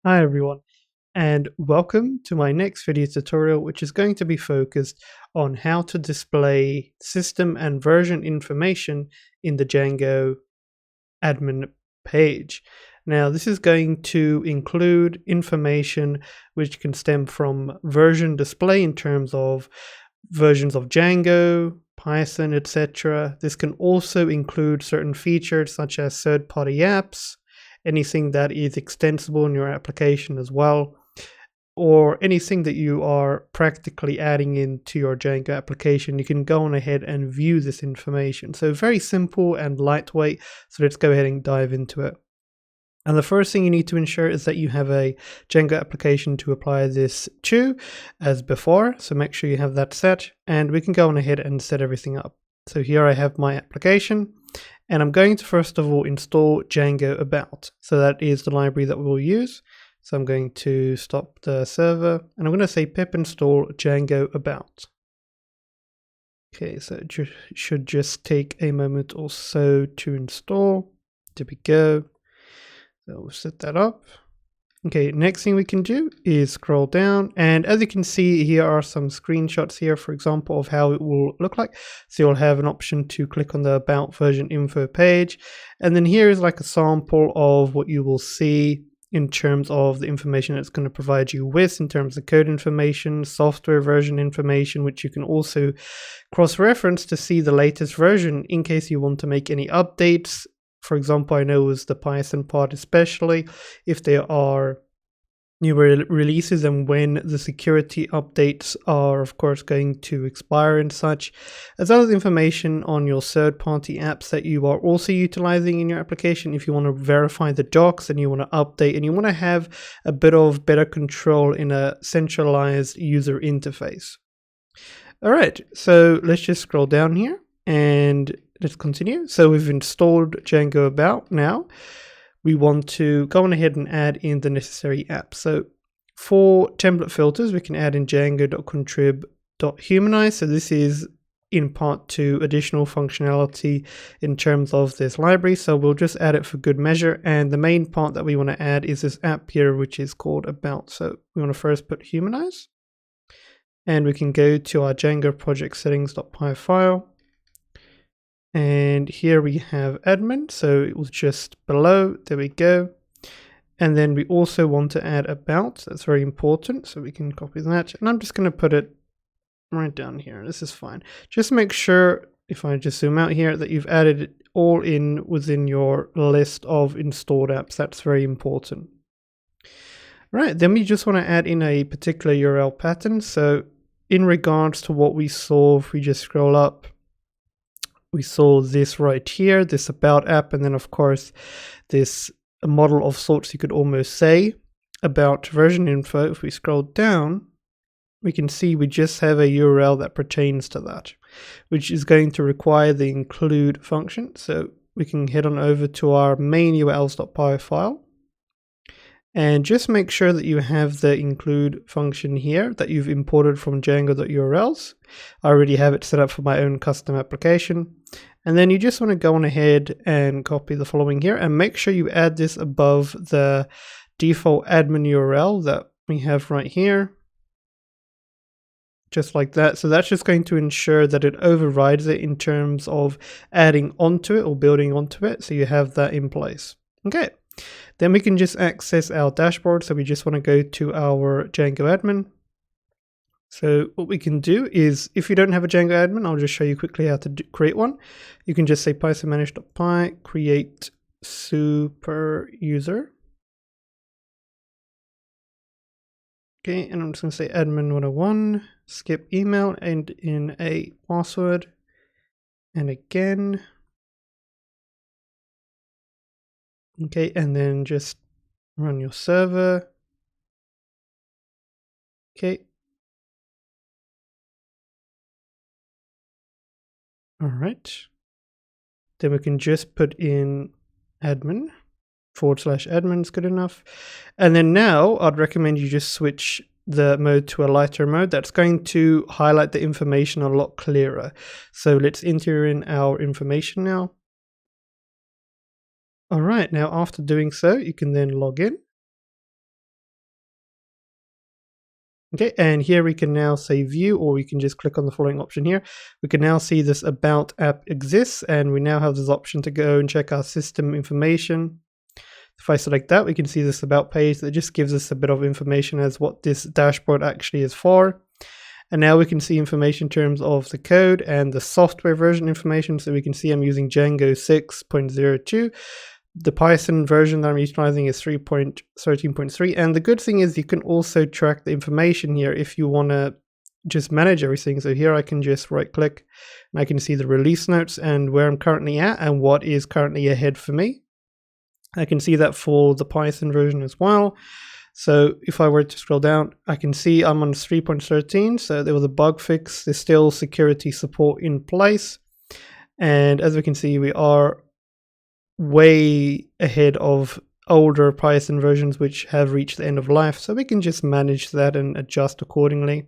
Hi everyone, and welcome to my next video tutorial, which is going to be focused on how to display system and version information in the Django admin page. Now, this is going to include information which can stem from version display in terms of versions of Django, Python, etc. This can also include certain features such as third-party apps, anything that is extensible in your application as well, or anything that you are practically adding into your Django application. You can go on ahead and view this information. So very simple and lightweight. So let's go ahead and dive into it. And the first thing you need to ensure is that you have a Django application to apply this to as before. So make sure you have that set, and we can go on ahead and set everything up. So here I have my application, and I'm going to first of all install django-about. So that is the library that we'll use. So I'm going to stop the server, and I'm going to say pip install django-about. Okay, so it should just take a moment or so to install. There we go. So we'll set that up. Okay, next thing we can do is scroll down, and as you can see, here are some screenshots here, for example, of how it will look like. So you'll have an option to click on the about version info page, and then here is like a sample of what you will see in terms of the information it's going to provide you with in terms of code information, software version information, which you can also cross-reference to see the latest version in case you want to make any updates. For example, I know with the Python part especially, if there are new releases and when the security updates are of course going to expire and such, as well as information on your third-party apps that you are also utilizing in your application. If you want to verify the docs and you want to update and you want to have a bit of better control in a centralized user interface. All right, so let's just scroll down here and let's continue. So we've installed django-about. Now we want to go on ahead and add in the necessary apps. So for template filters, we can add in django.contrib.humanize. So this is in part to additional functionality in terms of this library. So we'll just add it for good measure. And the main part that we want to add is this app here, which is called about. So we want to first put humanize. And we can go to our Django project settings.py file. And here we have admin, so it was just below, there we go. And then we also want to add about, that's very important, so we can copy that. And I'm just going to put it right down here, this is fine. Just make sure, if I just zoom out here, that you've added it all in within your list of installed apps, that's very important. Right, then we just want to add in a particular URL pattern. So in regards to what we saw, if we just scroll up, we saw this right here, this about app, and then of course this model of sorts, you could almost say, about version info. If we scroll down, we can see we just have a URL that pertains to that, which is going to require the include function. So we can head on over to our main urls.py file and just make sure that you have the include function here that you've imported from django.urls. I already have it set up for my own custom application. And then you just want to go on ahead and copy the following here and make sure you add this above the default admin URL that we have right here. Just like that. So that's just going to ensure that it overrides it in terms of adding onto it or building onto it. So you have that in place. Okay. Then we can just access our dashboard. So we just want to go to our Django admin. So what we can do is, if you don't have a Django admin, I'll just show you quickly how to create one. You can just say python manage.py, create super user. Okay, and I'm just going to say admin 101, skip email, and in a password. And again. Okay, and then just run your server. Okay. All right. Then we can just put in admin, /admin is good enough. And then now I'd recommend you just switch the mode to a lighter mode. That's going to highlight the information a lot clearer. So let's enter in our information now. All right, now after doing so, you can then log in. Okay, and here we can now say view, or we can just click on the following option here. We can now see this about app exists, and we now have this option to go and check our system information. If I select that, we can see this about page that just gives us a bit of information as what this dashboard actually is for. And now we can see information in terms of the code and the software version information. So we can see I'm using Django 6.02. The Python version that I'm utilizing is 3.13.3. And the good thing is you can also track the information here if you want to just manage everything. So here I can just right click and I can see the release notes and where I'm currently at and what is currently ahead for me. I can see that for the Python version as well. So if I were to scroll down, I can see I'm on 3.13. So there was a bug fix. There's still security support in place. And as we can see, we are way ahead of older Python versions which have reached the end of life, so we can just manage that and adjust accordingly.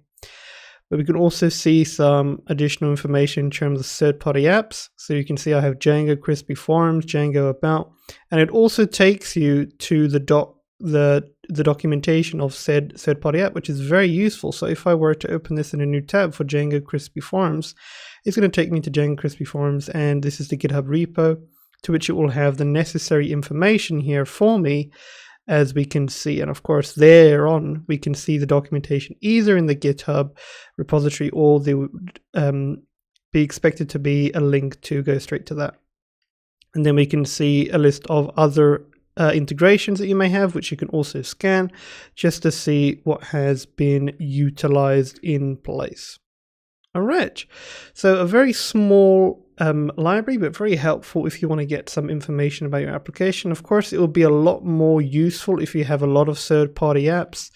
But we can also see some additional information in terms of third-party apps. So you can see I have Django Crispy Forms, django-about, and it also takes you to the documentation of said third-party app, which is very useful. So if I were to open this in a new tab for Django Crispy Forms, it's going to take me to Django Crispy Forms, and this is the GitHub repo, to which it will have the necessary information here for me, as we can see. And of course, thereon, we can see the documentation either in the GitHub repository, or there would be expected to be a link to go straight to that. And then we can see a list of other integrations that you may have, which you can also scan just to see what has been utilized in place. All right, so a very small library, but very helpful if you want to get some information about your application. Of course, it will be a lot more useful if you have a lot of third-party apps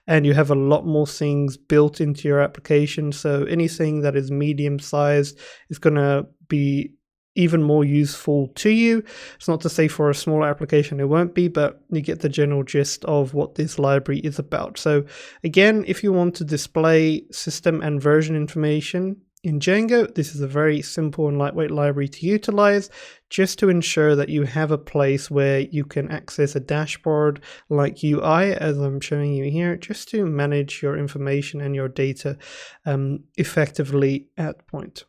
and you have a lot more things built into your application. So anything that is medium-sized is going to be even more useful to you. It's not to say for a smaller application it won't be, but you get the general gist of what this library is about. So again, if you want to display system and version information in Django, this is a very simple and lightweight library to utilize, just to ensure that you have a place where you can access a dashboard like UI, as I'm showing you here, just to manage your information and your data effectively at point.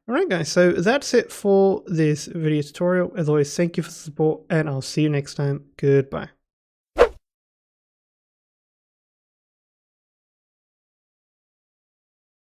Alright guys, so that's it for this video tutorial. As always, thank you for the support, and I'll see you next time. Goodbye.